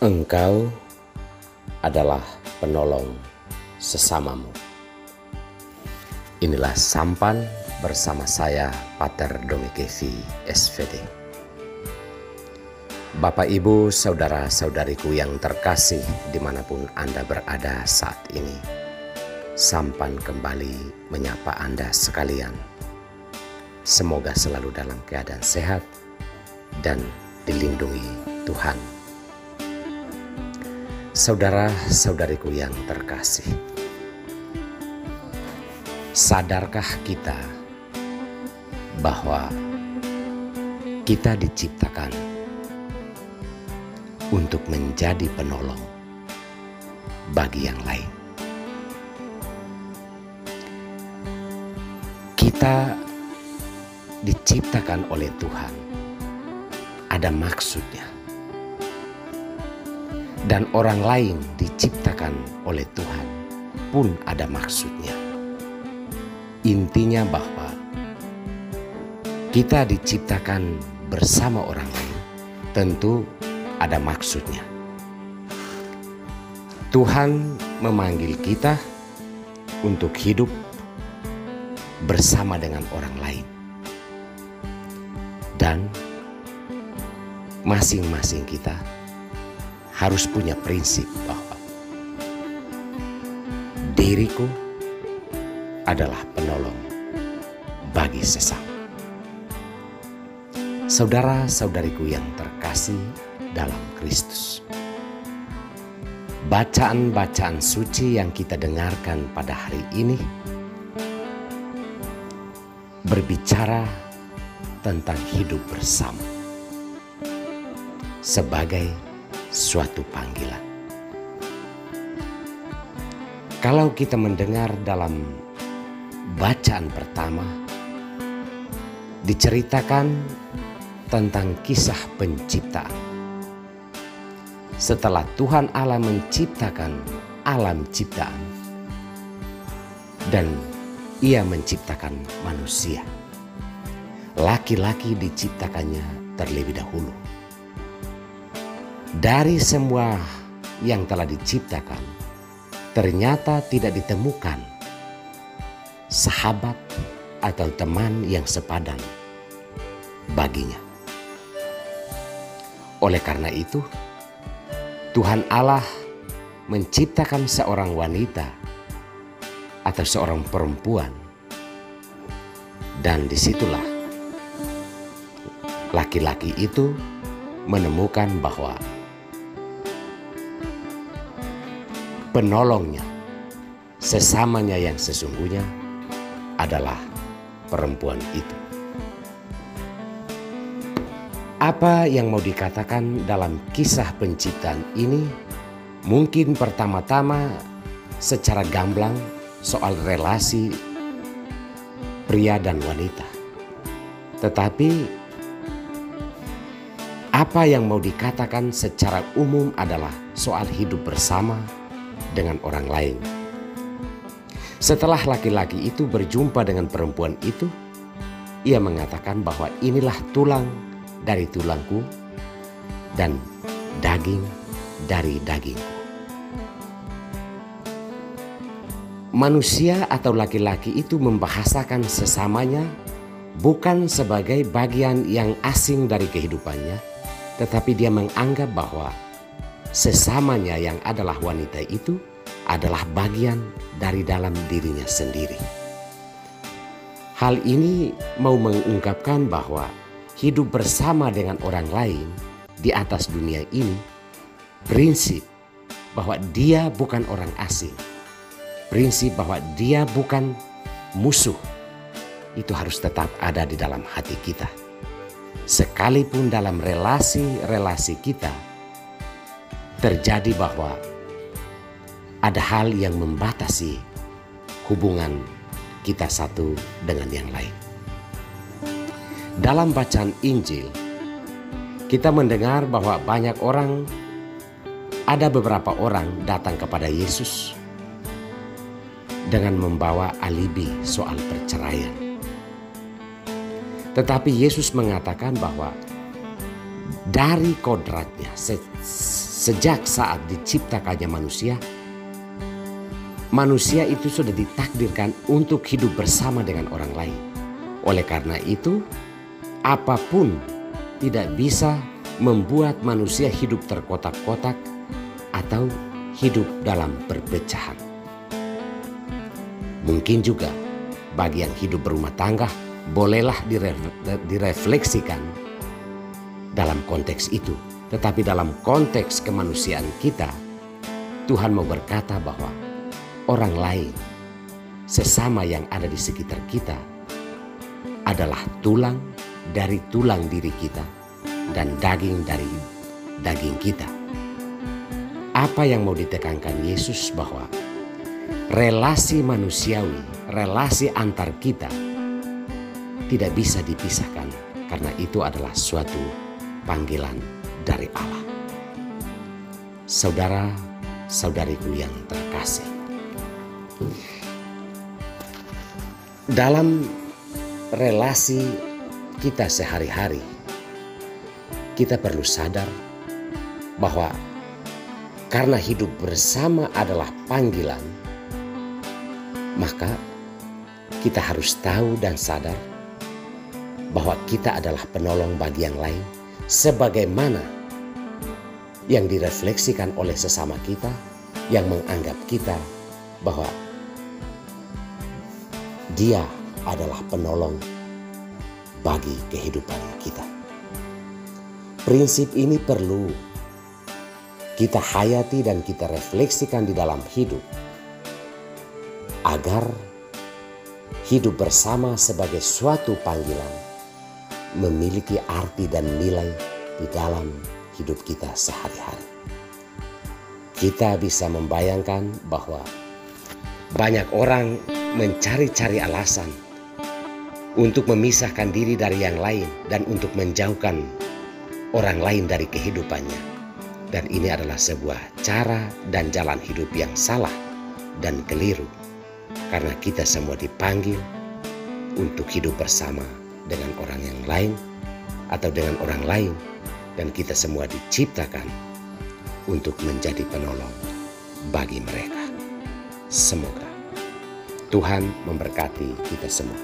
Engkau adalah penolong sesamamu. Inilah sampan bersama saya, Pater Domikevi, SVD. Bapak, Ibu, saudara-saudariku yang terkasih dimanapun Anda berada saat ini, sampan kembali menyapa Anda sekalian. Semoga selalu dalam keadaan sehat dan dilindungi Tuhan. Saudara-saudariku yang terkasih, sadarkah kita bahwa kita diciptakan untuk menjadi penolong bagi yang lain? Kita diciptakan oleh Tuhan, ada maksudnya. Dan orang lain diciptakan oleh Tuhan pun ada maksudnya. Intinya bahwa kita diciptakan bersama orang lain tentu ada maksudnya. Tuhan memanggil kita untuk hidup bersama dengan orang lain. Dan masing-masing kita harus punya prinsip bahwa diriku adalah penolong bagi sesama. Saudara-saudariku yang terkasih dalam Kristus, bacaan-bacaan suci yang kita dengarkan pada hari ini berbicara tentang hidup bersama sebagai suatu panggilan. Kalau kita mendengar dalam bacaan pertama, diceritakan tentang kisah penciptaan. Setelah Tuhan Allah menciptakan alam ciptaan dan Ia menciptakan manusia, laki-laki diciptakannya terlebih dahulu. Dari semua yang telah diciptakan, ternyata tidak ditemukan sahabat atau teman yang sepadan baginya. Oleh karena itu, Tuhan Allah menciptakan seorang wanita atau seorang perempuan, dan disitulah laki-laki itu menemukan bahwa penolongnya, sesamanya yang sesungguhnya adalah perempuan itu. Apa yang mau dikatakan dalam kisah penciptaan ini? Mungkin pertama-tama secara gamblang soal relasi pria dan wanita. Tetapi apa yang mau dikatakan secara umum adalah soal hidup bersama dengan orang lain. Setelah laki-laki itu berjumpa dengan perempuan itu, ia mengatakan bahwa inilah tulang dari tulangku dan daging dari dagingku. Manusia atau laki-laki itu membahasakan sesamanya bukan sebagai bagian yang asing dari kehidupannya, tetapi dia menganggap bahwa sesamanya yang adalah wanita itu adalah bagian dari dalam dirinya sendiri. Hal ini mau mengungkapkan bahwa hidup bersama dengan orang lain di atas dunia ini, prinsip bahwa dia bukan orang asing, prinsip bahwa dia bukan musuh, itu harus tetap ada di dalam hati kita. Sekalipun dalam relasi-relasi kita terjadi bahwa ada hal yang membatasi hubungan kita satu dengan yang lain. Dalam bacaan Injil, kita mendengar bahwa ada beberapa orang datang kepada Yesus dengan membawa alibi soal perceraian. Tetapi Yesus mengatakan bahwa dari kodratnya, sejak saat diciptakannya manusia, manusia itu sudah ditakdirkan untuk hidup bersama dengan orang lain. Oleh karena itu, apapun tidak bisa membuat manusia hidup terkotak-kotak atau hidup dalam perpecahan. Mungkin juga bagi yang hidup berumah tangga, bolehlah direfleksikan dalam konteks itu. Tetapi dalam konteks kemanusiaan kita, Tuhan mau berkata bahwa orang lain, sesama yang ada di sekitar kita, adalah tulang dari tulang diri kita dan daging dari daging kita. Apa yang mau ditekankan Yesus bahwa relasi manusiawi, relasi antar kita tidak bisa dipisahkan, karena itu adalah suatu panggilan dari Allah. Saudara-saudariku yang terkasih, dalam relasi kita sehari-hari, kita perlu sadar bahwa karena hidup bersama adalah panggilan, maka kita harus tahu dan sadar bahwa kita adalah penolong bagi yang lain, sebagaimana yang direfleksikan oleh sesama kita yang menganggap kita bahwa dia adalah penolong bagi kehidupan kita. Prinsip ini perlu kita hayati dan kita refleksikan di dalam hidup, agar hidup bersama sebagai suatu panggilan memiliki arti dan nilai di dalam hidup kita sehari-hari. Kita bisa membayangkan bahwa banyak orang mencari-cari alasan untuk memisahkan diri dari yang lain dan untuk menjauhkan orang lain dari kehidupannya. Dan ini adalah sebuah cara dan jalan hidup yang salah dan keliru, karena kita semua dipanggil untuk hidup bersama dengan orang yang lain atau dengan orang lain, dan kita semua diciptakan untuk menjadi penolong bagi mereka. Semoga Tuhan memberkati kita semua.